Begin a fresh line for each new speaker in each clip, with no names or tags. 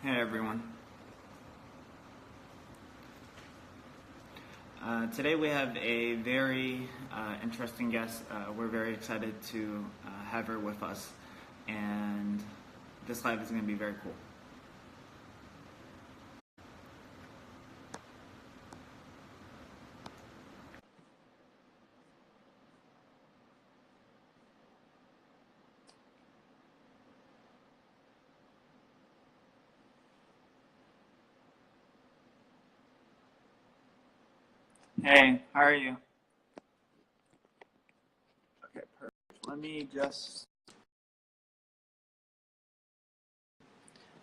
Hey everyone. Today we have a very interesting guest. We're very excited to have her with us, and this live is going to be very cool. Hey, how are you? Okay, perfect. Let me just.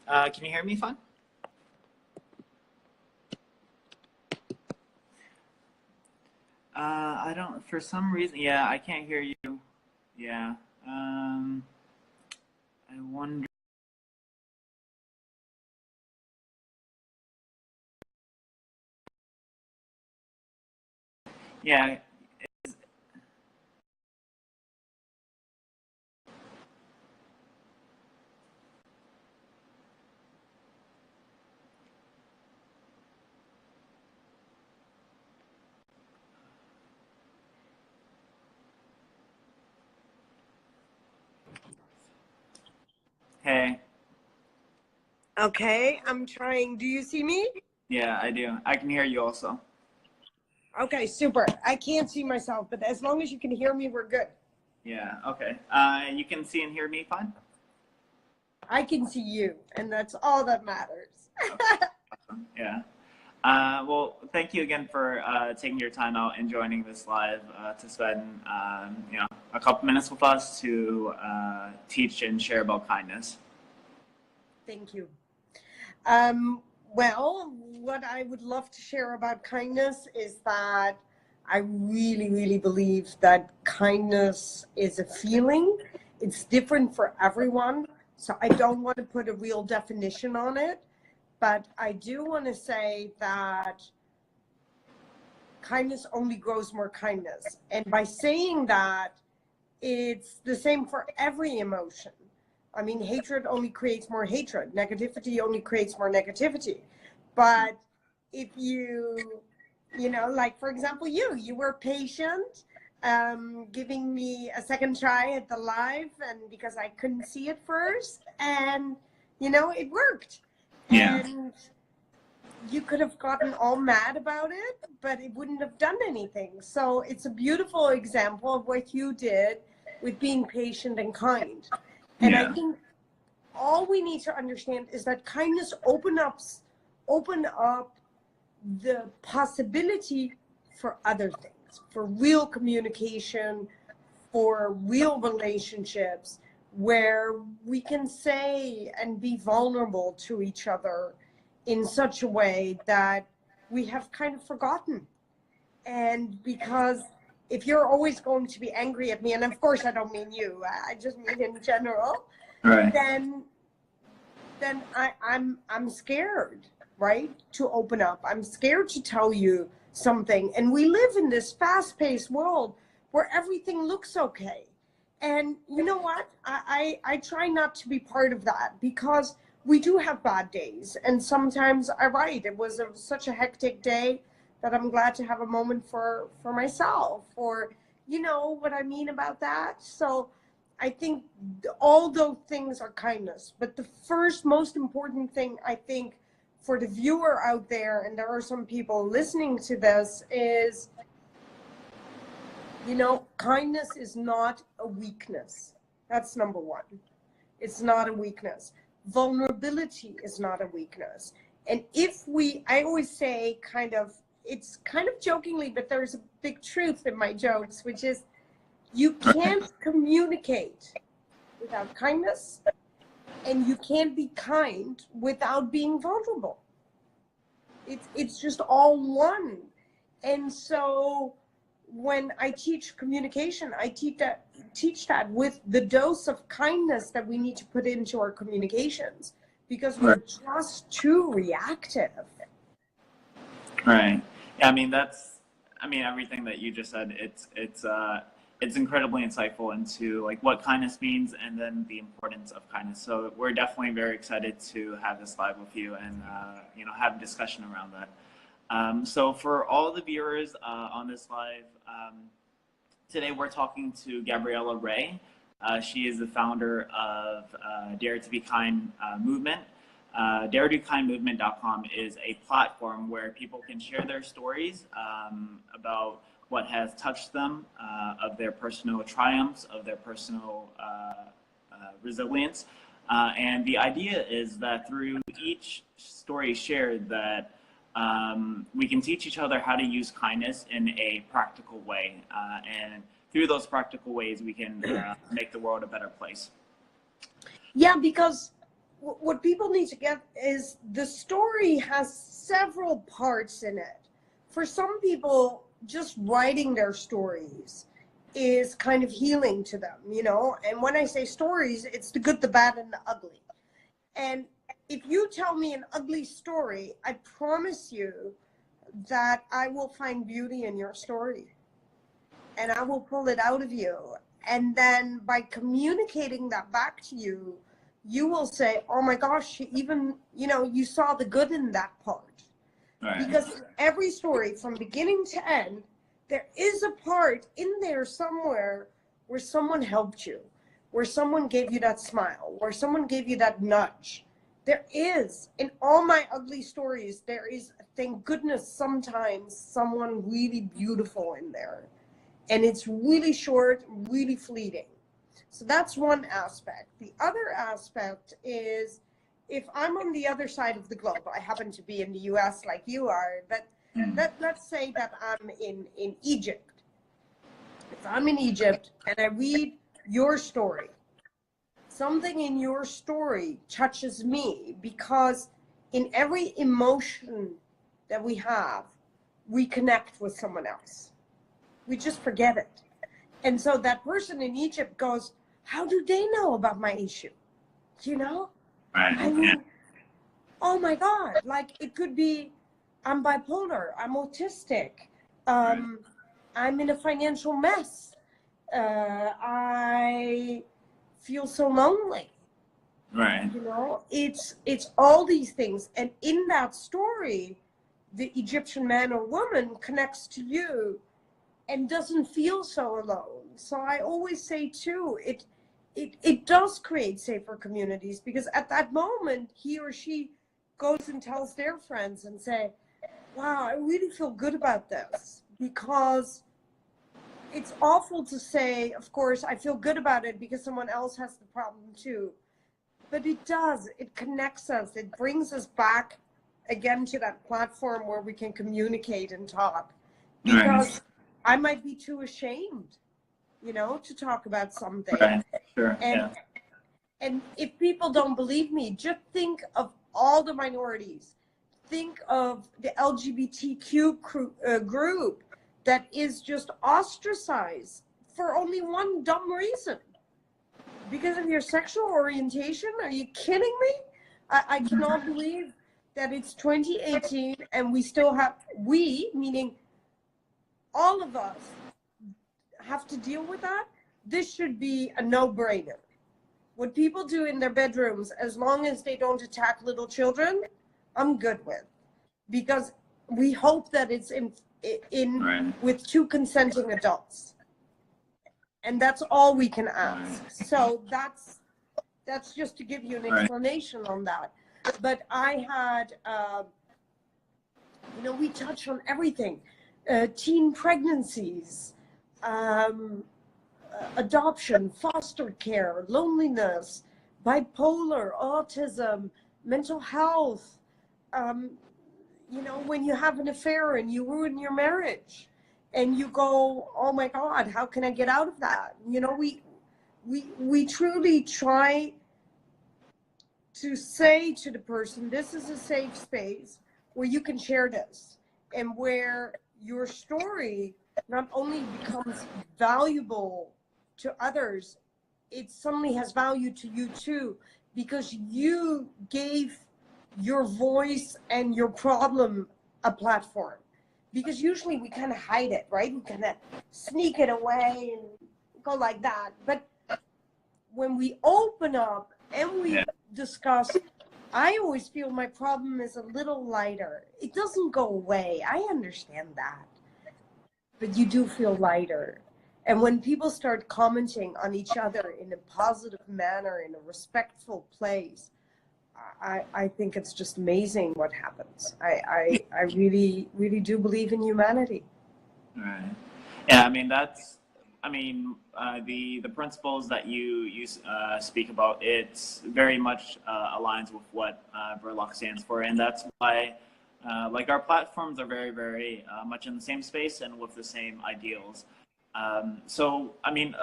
Can you hear me fine? I don't. For some reason, yeah, I can't hear you. Yeah. I wonder. Yeah. Hey.
Okay, I'm trying. Do you see me?
Yeah, I do. I can hear you also.
Okay, super. I can't see myself, but as long as you can hear me, we're good.
Yeah. Okay. You can see and hear me fine.
I can see you, and that's all that matters.
Yeah. Well, thank you again for taking your time out and joining this live to spend a couple minutes with us to teach and share about kindness.
Thank you. Well, what I would love to share about kindness is that I really, really believe that kindness is a feeling. It's different for everyone. So I don't want to put a real definition on it, but I do want to say that kindness only grows more kindness. And by saying that, it's the same for every emotion. I mean, hatred only creates more hatred. Negativity only creates more negativity. But if like, for example, you were patient, giving me a second try at the live, and because I couldn't see it first, and, it worked.
Yeah.
And you could have gotten all mad about it, but it wouldn't have done anything. So it's a beautiful example of what you did with being patient and kind. And I
Yeah.
think all we need to understand is that kindness open up the possibility for other things, for real communication, for real relationships, where we can say and be vulnerable to each other in such a way that we have kind of forgotten. And because if you're always going to be angry at me, and of course I don't mean you, I just mean in general,
Right.
then I'm scared, right, to open up. I'm scared to tell you something. And we live in this fast-paced world where everything looks okay. And you know what? I try not to be part of that, because we do have bad days. And sometimes I'm right. It was such a hectic day that I'm glad to have a moment for myself, or you know what I mean about that. So I think all those things are kindness. But the first most important thing, I think, for the viewer out there, and there are some people listening to this, is, kindness is not a weakness. That's number one. It's not a weakness. Vulnerability is not a weakness. And I always say it's kind of jokingly, but there's a big truth in my jokes, which is you can't communicate without kindness, and you can't be kind without being vulnerable. It's just all one. And so when I teach communication, I teach that with the dose of kindness that we need to put into our communications, because we're just too reactive.
Right. Yeah. I mean, everything that you just said. It's it's incredibly insightful into like what kindness means and then the importance of kindness. So we're definitely very excited to have this live with you and have a discussion around that. So for all the viewers on this live, today we're talking to Gabriella Ray. She is the founder of Dare to Be Kind movement. DareToBeKindMovement.com is a platform where people can share their stories about what has touched them, of their personal triumphs, of their personal resilience. And the idea is that through each story shared that we can teach each other how to use kindness in a practical way. And through those practical ways, we can make the world a better place.
Yeah, because what people need to get is the story has several parts in it. For some people, just writing their stories is kind of healing to them, and when I say stories, it's the good, the bad, and the ugly. And if you tell me an ugly story, I promise you that I will find beauty in your story and I will pull it out of you. And then by communicating that back to you, you will say, oh my gosh, even, you saw the good in that part. Right. Because every story from beginning to end, there is a part in there somewhere where someone helped you, where someone gave you that smile, where someone gave you that nudge. There is, in all my ugly stories, there is, thank goodness, sometimes someone really beautiful in there. And it's really short, really fleeting. So that's one aspect. The other aspect is, if I'm on the other side of the globe, I happen to be in the US like you are, but let's say that I'm in Egypt. If I'm in Egypt and I read your story, something in your story touches me, because in every emotion that we have, we connect with someone else. We just forget it. And so that person in Egypt goes, how do they know about my issue? Right. I mean, oh my God, like it could be, I'm bipolar, I'm autistic, I'm in a financial mess, I feel so lonely. Right. It's all these things. And in that story, the Egyptian man or woman connects to you and doesn't feel so alone. So I always say too, it does create safer communities, because at that moment, he or she goes and tells their friends and say, wow, I really feel good about this, because it's awful to say, of course, I feel good about it because someone else has the problem too. But it does, it connects us, it brings us back again to that platform where we can communicate and talk. Because I might be too ashamed, to talk about something. Right. Sure. And if people don't believe me, just think of all the minorities. Think of the LGBTQ group that is just ostracized for only one dumb reason. Because of your sexual orientation? Are you kidding me? I cannot believe that it's 2018 and we still have, meaning all of us, have to deal with that. This should be a no-brainer. What people do in their bedrooms, as long as they don't attack little children, I'm good with. Because we hope that it's in with two consenting adults. And that's all we can ask. So that's just to give you an explanation on that. But I had, we touch on everything. Teen pregnancies, adoption, foster care, loneliness, bipolar, autism, mental health, when you have an affair and you ruin your marriage and you go, oh my God, how can I get out of that? We truly try to say to the person, this is a safe space where you can share this, and where your story not only becomes valuable to others, it suddenly has value to you too, because you gave your voice and your problem a platform. Because usually we kind of hide it, right? We kind of sneak it away and go like that. But when we open up and we discuss, I always feel my problem is a little lighter. It doesn't go away. I understand that. But you do feel lighter. And when people start commenting on each other in a positive manner, in a respectful place, I think it's just amazing what happens. I really, really do believe in humanity.
Right. Yeah, I mean, the principles that you speak about, it's very much aligns with what Berlocks stands for, and that's why like our platforms are very, very much in the same space and with the same ideals. So, I mean,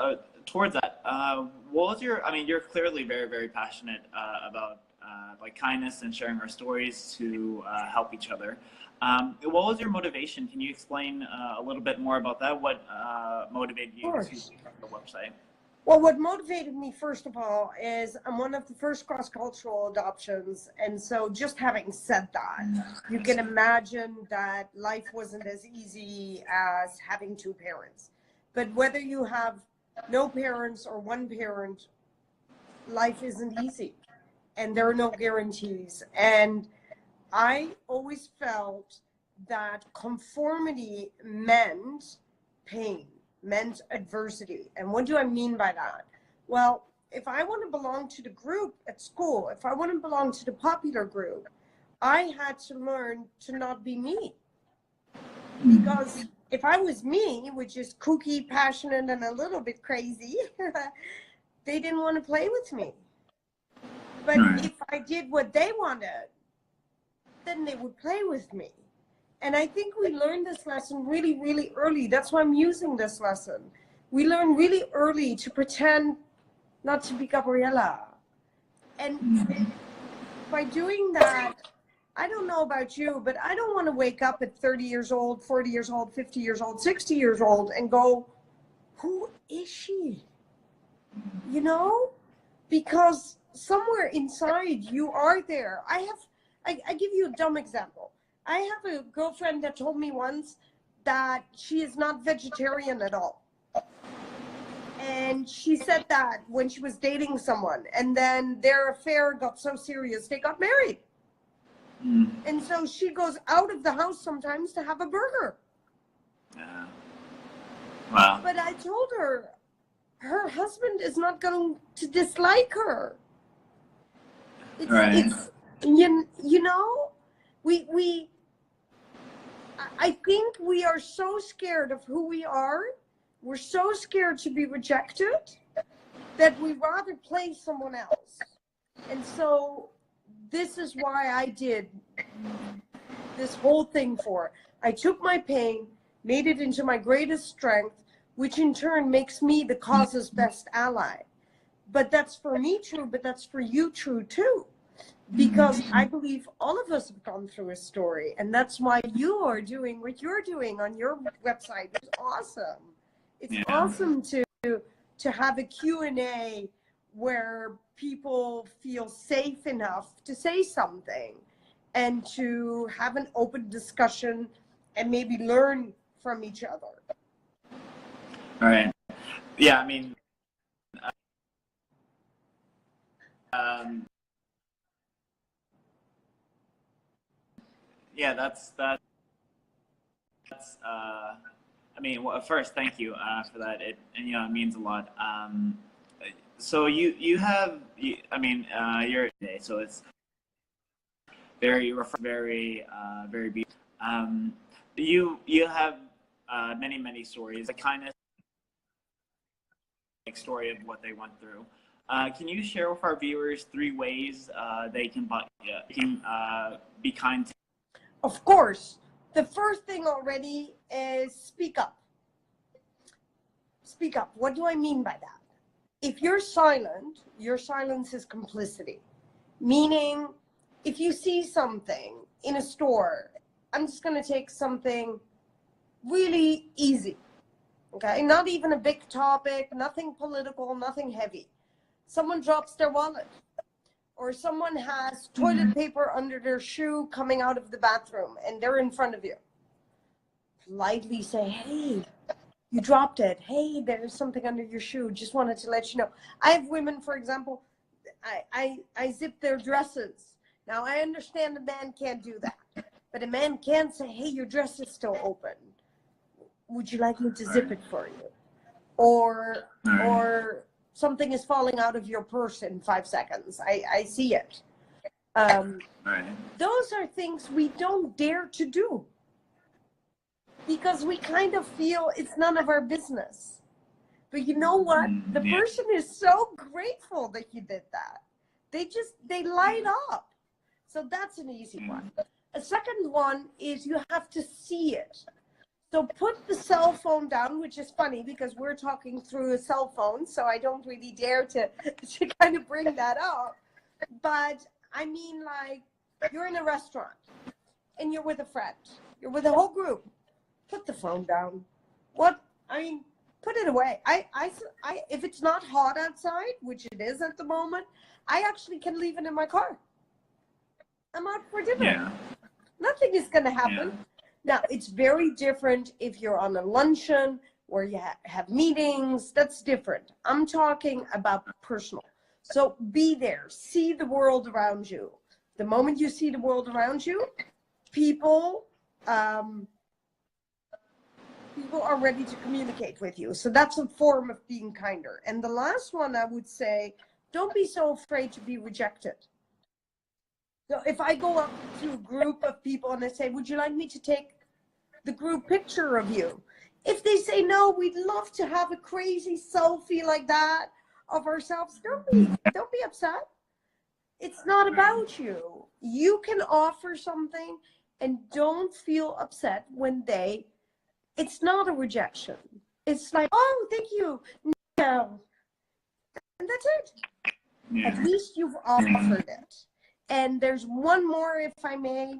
towards that, what was your? I mean, you're clearly very, very passionate about like kindness and sharing our stories to help each other. What was your motivation? Can you explain a little bit more about that? What motivated you to start the website?
Well, what motivated me, first of all, is I'm one of the first cross-cultural adoptions. And so just having said that, you can imagine that life wasn't as easy as having two parents. But whether you have no parents or one parent, life isn't easy. And there are no guarantees. And I always felt that conformity meant pain, meant adversity. And what do I mean by that? Well, if I want to belong to the group at school, if I want to belong to the popular group, I had to learn to not be me. Because if I was me, which is kooky, passionate, and a little bit crazy, they didn't want to play with me. But if I did what they wanted, then they would play with me. And I think we learned this lesson really, really early. That's why I'm using this lesson. We learn really early to pretend not to be Gabriella. And by doing that, I don't know about you, but I don't want to wake up at 30 years old, 40 years old, 50 years old, 60 years old and go, who is she? You know? Because somewhere inside you are there. I give you a dumb example. I have a girlfriend that told me once that she is not vegetarian at all. And she said that when she was dating someone, and then their affair got so serious, they got married. And so she goes out of the house sometimes to have a burger.
Yeah. Wow.
But I told her, her husband is not going to dislike her. It's you know, I think we are so scared of who we are. We're so scared to be rejected that we rather play someone else. And so this is why I did this whole thing for. I took my pain, made it into my greatest strength, which in turn makes me the cause's best ally. But that's for me true, but that's for you true too. Because I believe all of us have gone through a story, and that's why you are doing what you're doing on your website. It's awesome. It's awesome to have a Q&A where people feel safe enough to say something and to have an open discussion and maybe learn from each other.
All right. Yeah, I mean, yeah, that's I mean, well, first, thank you for that. It means a lot. So I mean, you're today, so it's very very beautiful. You have many stories, the kindness story of what they went through. Can you share with our viewers 3 ways they can be kind to?
Of course. The first thing already is speak up. Speak up. What do I mean by that? If you're silent, your silence is complicity. Meaning, if you see something in a store, I'm just going to take something really easy. Okay? Not even a big topic, nothing political, nothing heavy. Someone drops their wallet. Or someone has toilet paper under their shoe coming out of the bathroom and they're in front of you. Politely say, hey, You dropped it. Hey, there's something under your shoe. Just wanted to let you know. I have women, for example, I zip their dresses. Now, I understand a man can't do that, but a man can say, hey, your dress is still open. Would you like me to zip it for you? Or something is falling out of your purse in 5 seconds. I see it. Those are things we don't dare to do because we kind of feel it's none of our business. But you know what? The person is so grateful that you did that. They light up. So that's an easy one. A second one is you have to see it. So put the cell phone down, which is funny because we're talking through a cell phone, so I don't really dare to kind of bring that up. But I mean, like, you're in a restaurant and you're with a friend. You're with a whole group. Put the phone down. What? I mean, put it away. If it's not hot outside, which it is at the moment, I actually can leave it in my car. I'm out for dinner.
Yeah.
Nothing is going to happen. Yeah. Now, it's very different if you're on a luncheon or you have meetings. That's different. I'm talking about personal. So be there. See the world around you. The moment you see the world around you, people are ready to communicate with you. So that's a form of being kinder. And the last one, I would say, don't be so afraid to be rejected. So if I go up to a group of people and I say, would you like me to take the group picture of you? If they say no, we'd love to have a crazy selfie like that of ourselves. Don't be upset. It's not about you. You can offer something and don't feel upset when it's not a rejection. It's like, oh, thank you. No. And that's it. Yeah. At least you've offered it. And there's one more, if I may.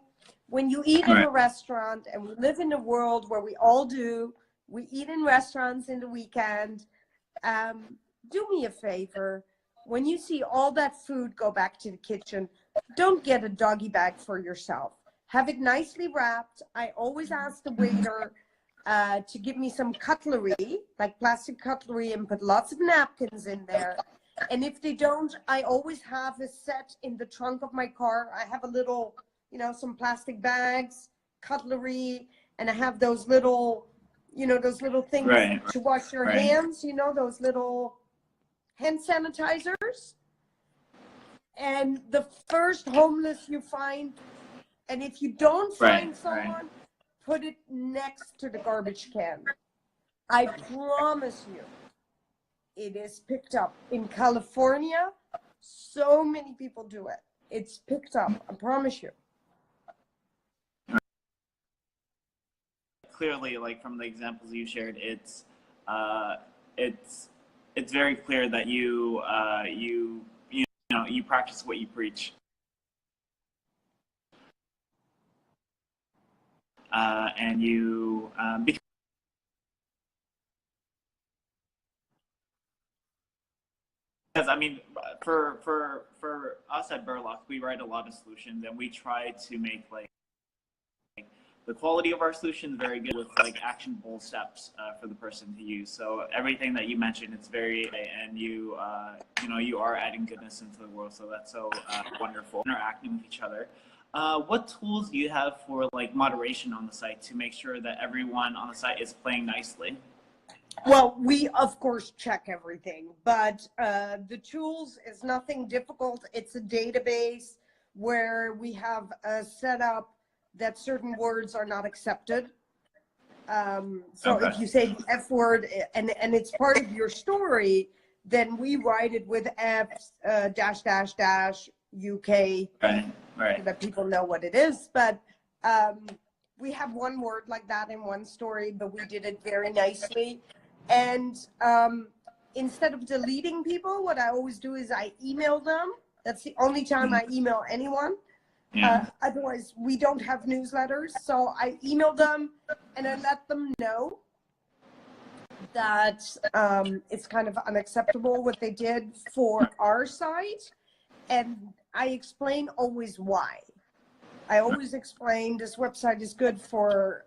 When you eat in a restaurant, and we live in a world where we all do, we eat in restaurants in the weekend, do me a favor. When you see all that food go back to the kitchen, don't get a doggy bag for yourself. Have it nicely wrapped. I always ask the waiter to give me some cutlery, like plastic cutlery, and put lots of napkins in there. And if they don't, I always have a set in the trunk of my car. I have a little, some plastic bags, cutlery, and I have those little, those little things to wash your hands, those little hand sanitizers. And the first homeless you find, and if you don't find someone, put it next to the garbage can. I promise you, it is picked up. In California, so many people do it. It's picked up, I promise you.
Clearly, like from the examples you shared, it's very clear that you practice what you preach. And you because I mean, for us at Berlocks, we write a lot of solutions, and we try to make like the quality of our solutions very good with like actionable steps for the person to use. So everything that you mentioned, it's very, and you are adding goodness into the world. So that's so wonderful. Interacting with each other. What tools do you have for like moderation on the site to make sure that everyone on the site is playing nicely?
Well, we of course check everything, but the tools is nothing difficult. It's a database where we have set up that certain words are not accepted. If you say the F word and it's part of your story, then we write it with F UK, so that people know what it is. But we have one word like that in one story, but we did it very nicely. And instead of deleting people, what I always do is I email them. That's the only time I email anyone. Yeah. Otherwise, we don't have newsletters. So I email them and I let them know that it's kind of unacceptable what they did for our site. And I explain always why. I always explain this website is good for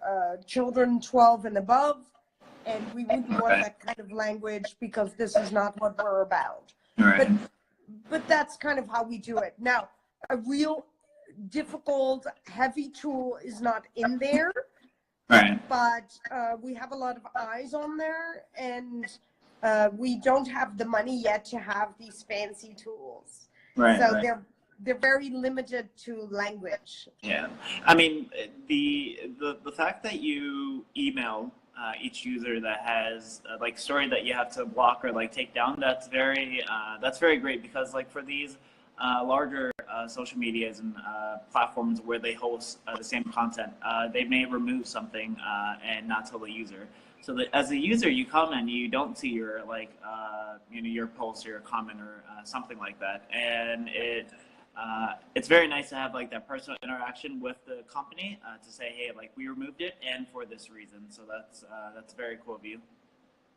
children 12 and above. and we wouldn't want that kind of language because this is not what we're about.
Right.
But that's kind of how we do it. Now, a real difficult, heavy tool is not in there,
Right.
but we have a lot of eyes on there, and we don't have the money yet to have these fancy tools.
Right.
So
right.
they're very limited to language.
Yeah, I mean, the fact that you email each user that has like story that you have to block or like take down, that's very great, because like for these larger social medias and platforms where they host the same content, they may remove something and not tell the user. So that as a user, you come and you don't see your like your post or your comment or something like that, and it's very nice to have like that personal interaction with the company to say, hey, like we removed it and for this reason. So that's very cool of you.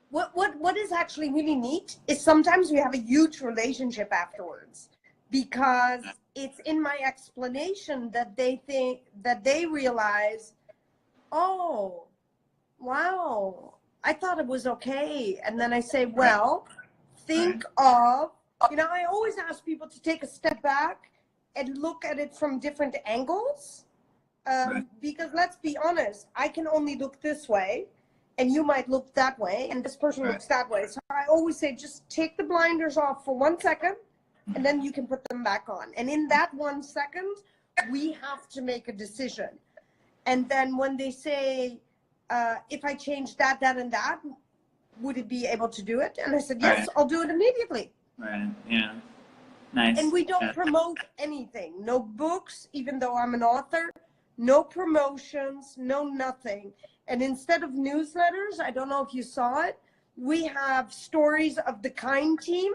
What is actually really neat is sometimes we have a huge relationship afterwards, because it's in my explanation that they realize, oh, wow, I thought it was okay. And then I say, well, think of, I always ask people to take a step back and look at it from different angles, because let's be honest, I can only look this way, and you might look that way, and this person looks that way. So I always say, just take the blinders off for 1 second, and then you can put them back on. And in that 1 second, we have to make a decision. And then when they say, if I change that, and that, would it be able to do it? And I said, yes, I'll do it immediately.
Right, yeah. Nice.
And we don't promote anything. No books, even though I'm an author. No promotions, no nothing. And instead of newsletters, I don't know if you saw it, we have stories of the Kind team.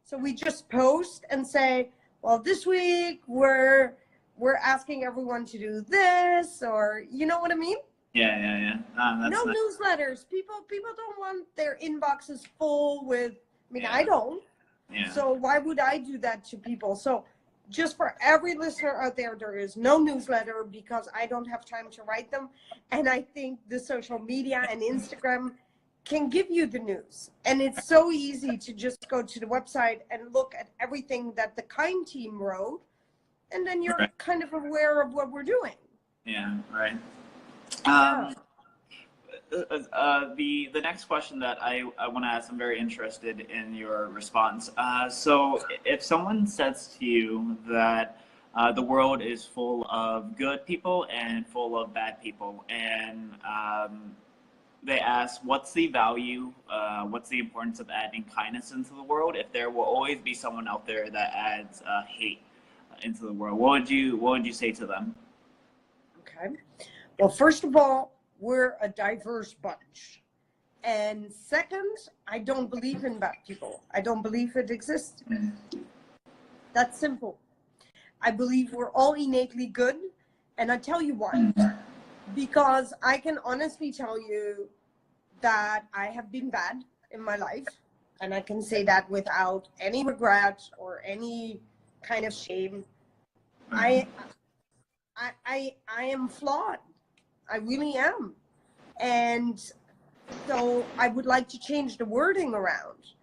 So we just post and say, well, this week we're asking everyone to do this, or you know what I mean?
Yeah. That's
no
nice.
Newsletters. People don't want their inboxes full with, I don't.
Yeah.
So why would I do that to people? So just for every listener out there, there is no newsletter because I don't have time to write them. And I think the social media and Instagram can give you the news. And it's so easy to just go to the website and look at everything that the Kind team wrote. And then you're kind of aware of what we're doing.
Yeah, right. The next question that I want to ask, I'm very interested in your response. So if someone says to you that the world is full of good people and full of bad people, and they ask, what's the value, what's the importance of adding kindness into the world if there will always be someone out there that adds hate into the world? What would you say to them?
Okay. Well, first of all, we're a diverse bunch. And second, I don't believe in bad people. I don't believe it exists. That's simple. I believe we're all innately good. And I tell you why. Because I can honestly tell you that I have been bad in my life. And I can say that without any regret or any kind of shame. I am flawed. I really am. And so I would like to change the wording around.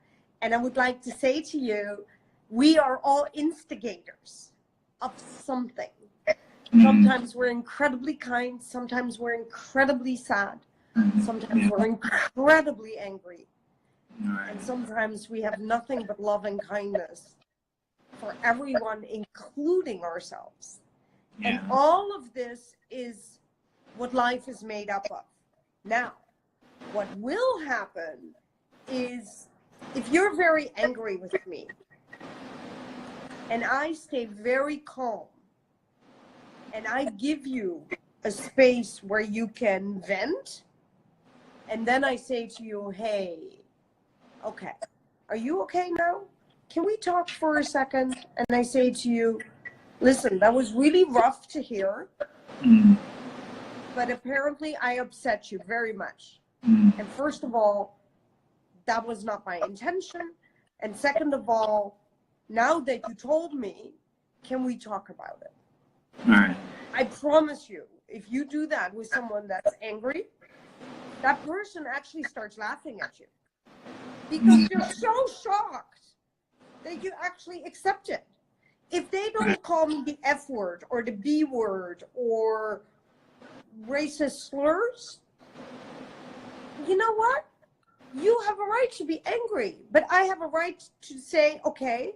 And I would like to say to you, we are all instigators of something. Sometimes we're incredibly kind. Sometimes we're incredibly sad. Sometimes we're incredibly angry. And sometimes we have nothing but love and kindness for everyone, including ourselves. And all of this is what life is made up of. Now, what will happen is if you're very angry with me and I stay very calm and I give you a space where you can vent, and then I say to you, hey, okay, are you okay now? Can we talk for a second? And I say to you, listen, that was really rough to hear. But apparently I upset you very much. And first of all, that was not my intention. And second of all, now that you told me, can we talk about it? All right. I promise you, if you do that with someone that's angry, that person actually starts laughing at you because they're so shocked that you actually accept it. If they don't call me the F word or the B word or racist slurs, you know what? You have a right to be angry, but I have a right to say, okay,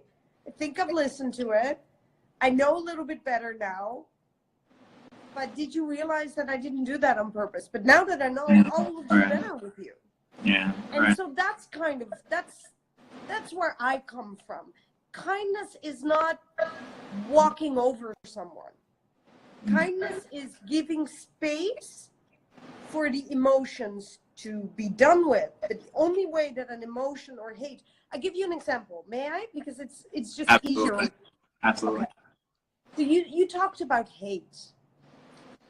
I think I've listened to it. I know a little bit better now, but did you realize that I didn't do that on purpose? But now that I know, I will do better with you.
Yeah.
And so that's kind of, that's where I come from. Kindness is not walking over someone. Kindness is giving space for the emotions to be done with. But the only way that an emotion or hate, I give you an example. May I? Because it's just easier.
Absolutely.
Okay. So you talked about hate.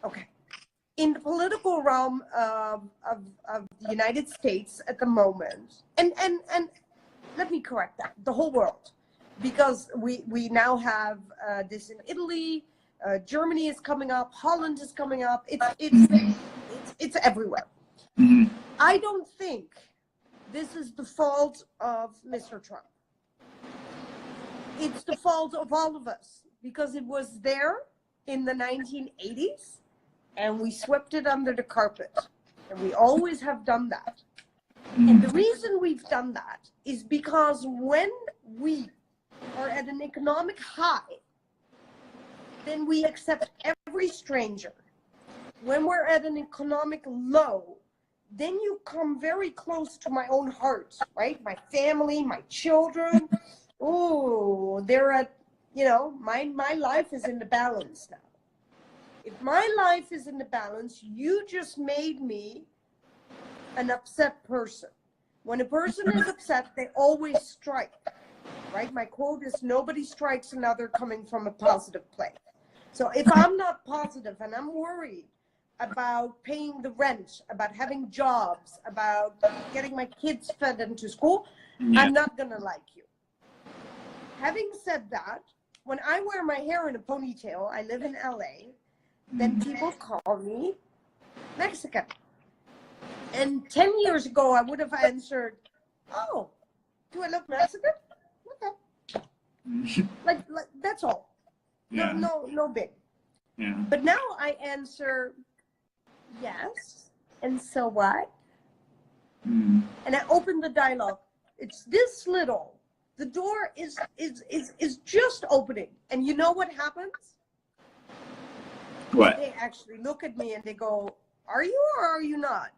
Okay. In the political realm of the United States at the moment, and let me correct that, the whole world, because we now have this in Italy, Germany is coming up, Holland is coming up. It's everywhere.
Mm-hmm.
I don't think this is the fault of Mr. Trump. It's the fault of all of us because it was there in the 1980s and we swept it under the carpet. And we always have done that. And the reason we've done that is because when we are at an economic high, then we accept every stranger. When we're at an economic low, then you come very close to my own heart, right? My family, my children. Oh, they're at, you know, my life is in the balance now. If my life is in the balance, you just made me an upset person. When a person is upset, they always strike, right? My quote is, nobody strikes another coming from a positive place. So if I'm not positive and I'm worried about paying the rent, about having jobs, about getting my kids fed into school, I'm not going to like you. Having said that, when I wear my hair in a ponytail, I live in LA, then people call me Mexican. And 10 years ago, I would have answered, oh, do I look Mexican? Okay. like that's all.
Yeah.
No big.
Yeah.
But now I answer, yes, and so what? And I open the dialogue. It's this little. The door is just opening. And you know what happens?
What?
They actually look at me and they go, are you or are you not?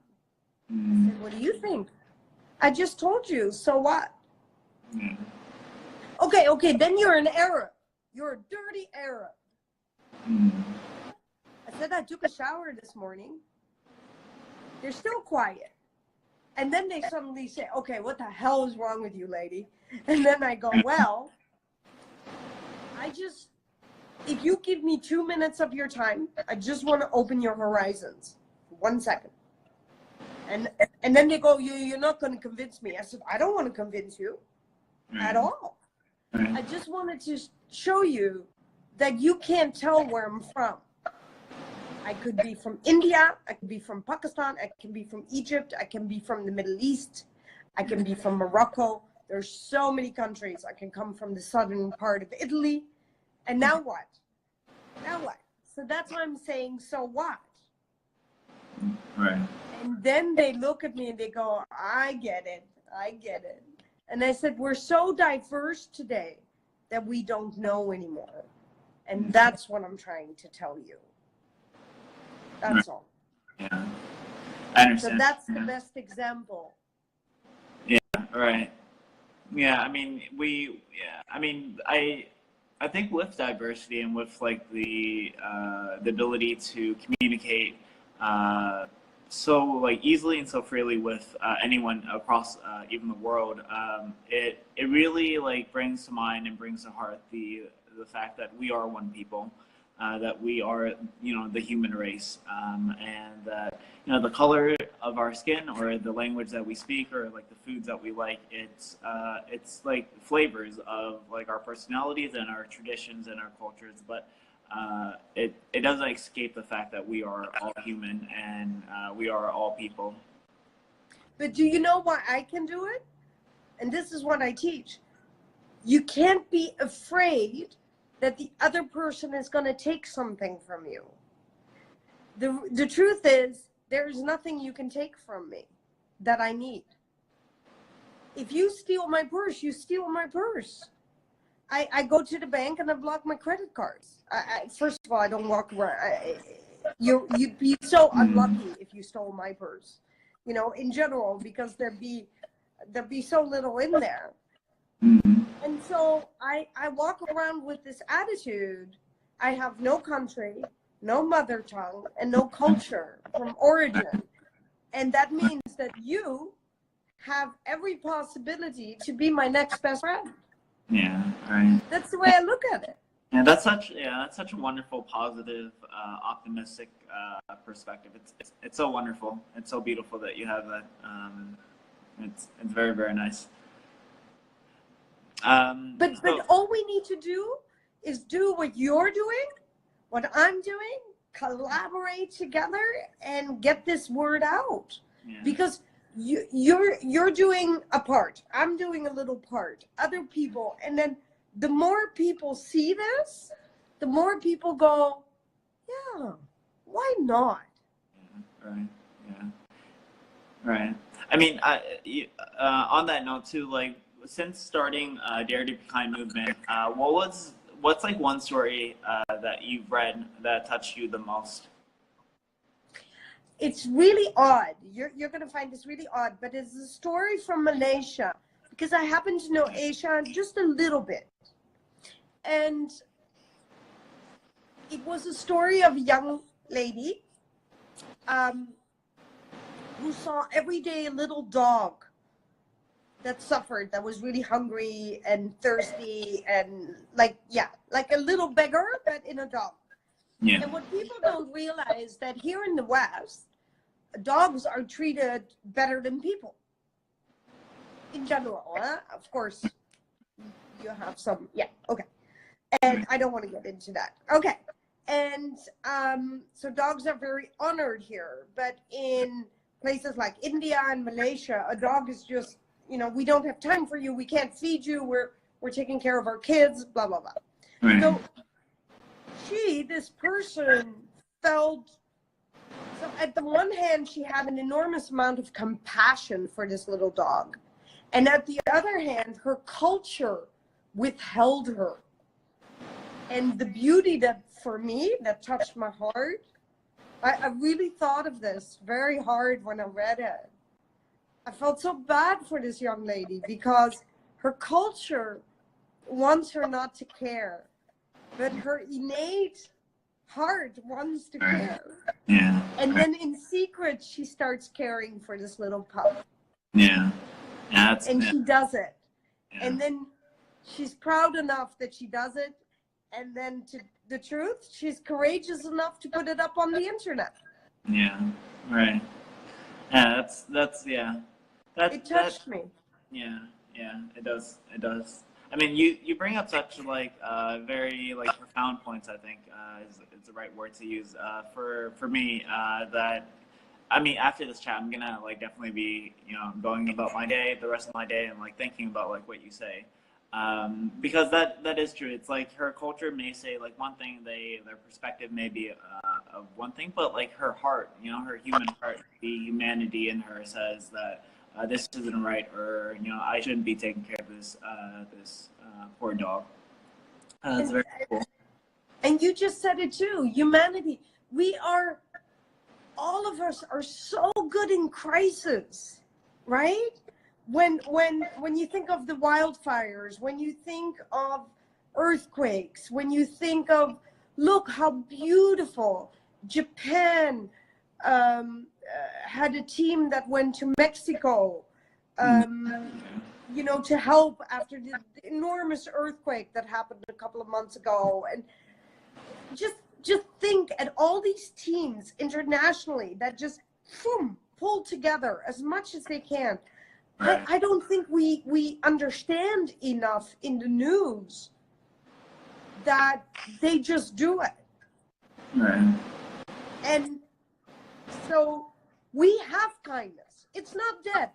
I said, what do you think? I just told you, so what? Okay, then you're an Arab. You're a dirty Arab. I said, I took a shower this morning. They're still quiet. And then they suddenly say, okay, what the hell is wrong with you, lady? And then I go, well, if you give me 2 minutes of your time, I just want to open your horizons. 1 second. And then they go, you're not going to convince me. I said, I don't want to convince you at all. I just wanted to show you that you can't tell where I'm from. I could be from India, I could be from Pakistan, I can be from Egypt, I can be from the Middle East, I can be from Morocco. There's so many countries. I can come from the southern part of Italy. And now what? Now what? So that's why I'm saying, so what?
Right.
And then they look at me and they go, I get it. And I said, we're so diverse today that we don't know anymore. And that's what I'm trying to tell you. That's all.
Yeah. I understand.
So that's the best example.
Yeah, right. Yeah, I mean, I think with diversity and with like the ability to communicate so like easily and so freely with anyone across even the world, it really like brings to mind and brings to heart the fact that we are one people, that we are, you know, the human race, and that, you know, the color of our skin or the language that we speak or like the foods that we like, it's like flavors of like our personalities and our traditions and our cultures, but it doesn't escape the fact that we are all human and we are all people.
But do you know why I can do it? And this is what I teach. You can't be afraid that the other person is going to take something from you. The truth is, there is nothing you can take from me that I need. If you steal my purse, you steal my purse. I go to the bank and I block my credit cards. First of all, I don't walk around. You'd be so unlucky if you stole my purse, you know, in general, because there'd be so little in there. And so I walk around with this attitude. I have no country, no mother tongue, and no culture from origin. And that means that you have every possibility to be my next best friend.
Yeah, right.
That's the way I look at it.
Yeah, that's such a wonderful, positive, optimistic perspective. It's so wonderful. It's so beautiful that you have that. It's very, very nice.
But all we need to do is do what you're doing, what I'm doing, collaborate together, and get this word out.
Yeah.
Because you're doing a part, I'm doing a little part, other people, and then the more people see this, the more people go, yeah, why not?
Yeah, right. Yeah. Right. I mean, on that note too, like since starting Dare to Be Kind movement, what's like one story that you've read that touched you the most?
It's really odd. You're going to find this really odd, but it's a story from Malaysia, because I happen to know Asia just a little bit. And it was a story of a young lady who saw every day a little dog that suffered, that was really hungry and thirsty and like a little beggar, but in a dog.
Yeah.
And what people don't realize that here in the West, dogs are treated better than people in general. Of course, you have some, okay. And I don't want to get into that. Okay. And so dogs are very honored here. But in places like India and Malaysia, a dog is just, you know, we don't have time for you. We can't feed you. We're taking care of our kids, blah, blah, blah.
Right.
So this person felt, so at the one hand, she had an enormous amount of compassion for this little dog. And at the other hand, her culture withheld her. And the beauty that, for me, that touched my heart, I really thought of this very hard when I read it. I felt so bad for this young lady because her culture wants her not to care, but her innate heart wants to care.
Yeah.
And then in secret, she starts caring for this little pup.
Yeah. Yeah.
She does it.
Yeah.
And then she's proud enough that she does it. And then to the truth, she's courageous enough to put it up on the internet.
Yeah. Right. Yeah. It
touched me.
Yeah. Yeah. It does. It does. I mean, you bring up such like very like profound points. I think is the right word to use for me. That I mean, after this chat, I'm gonna like definitely be going about my day, the rest of my day, and like thinking about like what you say, because that is true. It's like her culture may say like one thing, their perspective may be of one thing, but like her heart, her human heart, the humanity in her says that. This isn't right, or I shouldn't be taking care of this poor dog. That's very cool.
And you just said it too. Humanity. All of us are so good in crisis, right? When you think of the wildfires, when you think of earthquakes, when you think of, look how beautiful Japan. Had a team that went to Mexico, to help after the enormous earthquake that happened a couple of months ago. And just think at all these teams internationally that just pull together as much as they can. Right. I don't think we understand enough in the news that they just do it.
Right.
And so we have kindness. It's not dead.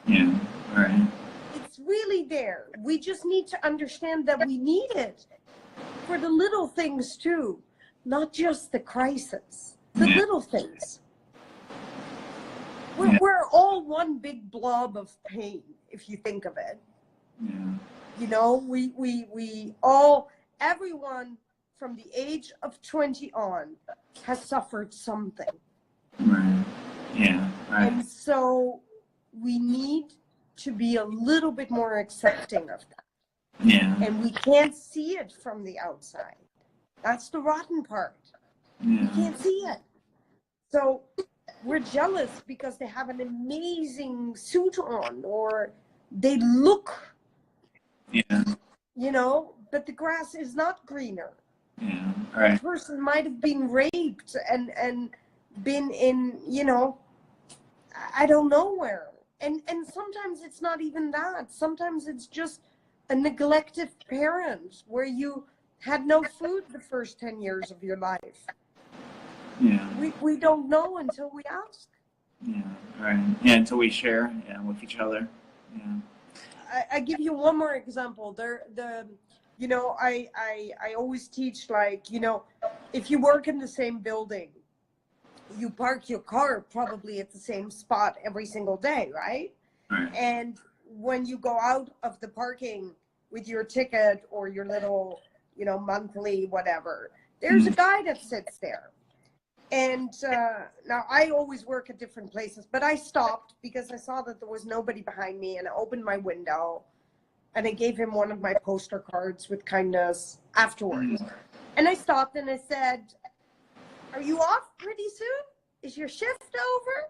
Yeah. Right.
It's really there. We just need to understand that we need it for the little things too, not just the crisis, the little things. We're all one big blob of pain, if you think of it.
Yeah.
You know, we all, everyone from the age of 20 on has suffered something.
Right. Yeah. Right.
And so we need to be a little bit more accepting of that.
Yeah.
And we can't see it from the outside. That's the rotten part.
Yeah.
We can't see it. So we're jealous because they have an amazing suit on, or they look,
Yeah.
you know, but the grass is not greener.
Yeah. Right.
The person might have been raped and been in, you know, I don't know where. And sometimes it's not even that. Sometimes it's just a neglected parent where you had no food the first 10 years of your life.
Yeah.
We don't know until we ask.
Yeah. Right. Yeah. Until we share, with each other. Yeah.
I give you one more example. You know, I always teach, like, you know, if you work in the same building, you park your car probably at the same spot every single day, right?
Right.
And when you go out of the parking with your ticket or your little, you know, monthly whatever, there's a guy that sits there. And now I always work at different places, but I stopped because I saw that there was nobody behind me, and I opened my window and I gave him one of my poster cards with kindness afterwards. And I stopped and I said, "Are you off pretty soon? Is your shift over?"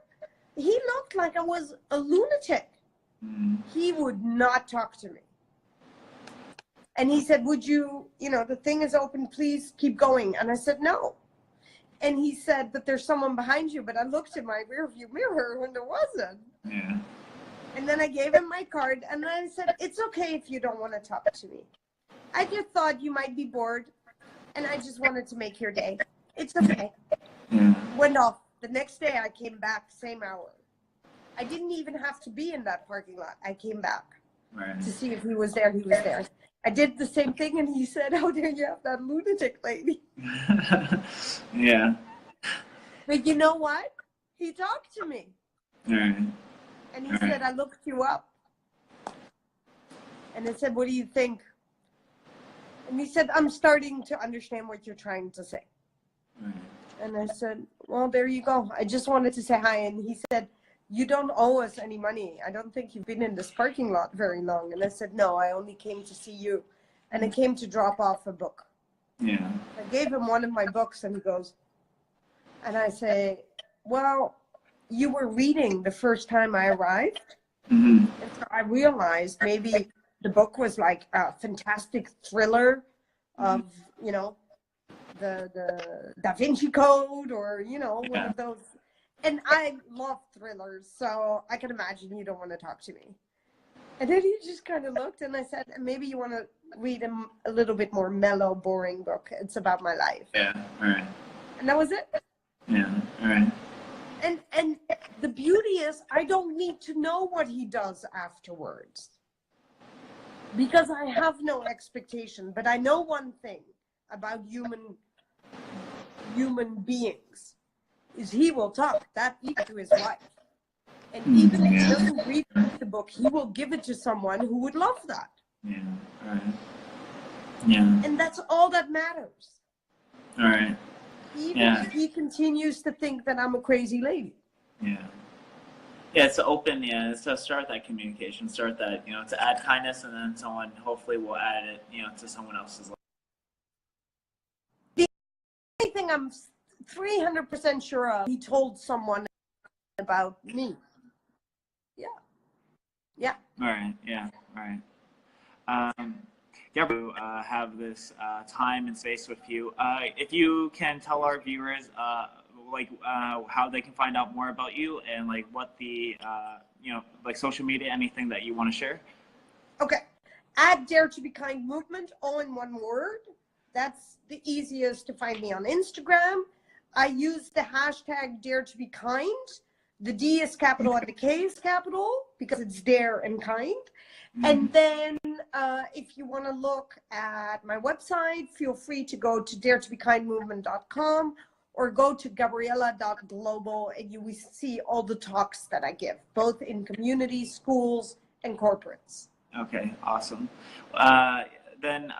He looked like I was a lunatic. He would not talk to me. And he said, "Would you, you know, the thing is open, please keep going." And I said, "No." And he said, "But there's someone behind you." But I looked in my rearview mirror when there wasn't.
Yeah.
And then I gave him my card, and then I said, "It's okay if you don't want to talk to me. I just thought you might be bored, and I just wanted to make your day. It's okay."
Yeah.
Went off. The next day I came back, same hour. I didn't even have to be in that parking lot. I came back
Right.
to see if he was there. He was there. I did the same thing, and he said, "Oh, there you have that lunatic lady."
Yeah.
But you know what? He talked to me.
Right.
And he
Right.
said, "I looked you up." And I said, "What do you think?" And he said, "I'm starting to understand what you're trying to say."
Right.
And I said, "Well, there you go. I just wanted to say hi." And he said, "You don't owe us any money. I don't think you've been in this parking lot very long." And I said, "No, I only came to see you. And I came to drop off a book."
Yeah.
I gave him one of my books, and he goes, and I say, "Well, you were reading the first time I arrived."
Mm-hmm.
And so I realized maybe the book was like a fantastic thriller of, you know, the Da Vinci Code, or, you know, one of those. And I love thrillers, so I can imagine you don't want to talk to me. And then he just kind of looked, and I said, "Maybe you want to read a little bit more mellow, boring book. It's about my life."
Yeah. All right.
And that was it.
Yeah. All right.
And the beauty is, I don't need to know what he does afterwards, because I have no expectation. But I know one thing about human beings, is he will talk that deep to his wife. And even if he doesn't read the book, he will give it to someone who would love that.
Yeah. All right. Yeah.
And that's all that matters.
All right.
Even if he continues to think that I'm a crazy lady.
Yeah. Yeah, it's to open, it's to start that communication, start that, to add kindness, and then someone hopefully will add it, to someone else's life.
The only thing I'm 300% sure of, he told someone about me. Yeah. Yeah.
All right. Yeah. All right. Gabriella, have this time and space with you. If you can tell our viewers, how they can find out more about you, and like what the, like social media, anything that you want to share.
Okay. At Dare to Be Kind Movement, all in one word. That's the easiest to find me on Instagram. I use the hashtag Dare to Be Kind The D is capital and the K is capital because it's dare and kind. And then if you want to look at my website, feel free to go to daretobekindmovement.com or go to gabriella.global, and you will see all the talks that I give, both in communities, schools, and corporates.
Okay, awesome. Then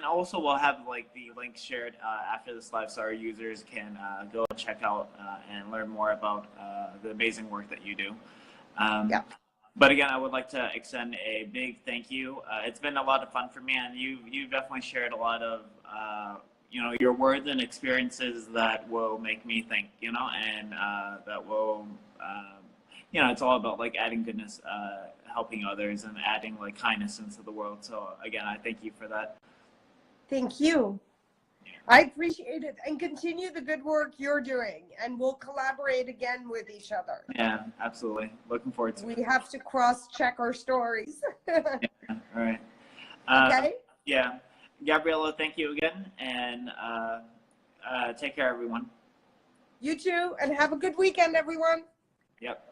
also we'll have like the link shared after this live, so our users can go check out and learn more about the amazing work that you do.
Yeah.
But again, I would like to extend a big thank you. It's been a lot of fun for me, and you've definitely shared a lot of your words and experiences that will make me think, and that will it's all about like adding goodness, helping others, and adding like kindness into the world. So again, I thank you for that.
Thank you. I appreciate it, and continue the good work you're doing, and we'll collaborate again with each other.
Yeah, absolutely. Looking forward to it.
We have to cross-check our stories.
Yeah, all right.
Okay.
Yeah. Gabriella, thank you again, and take care, everyone.
You too, and have a good weekend, everyone.
Yep.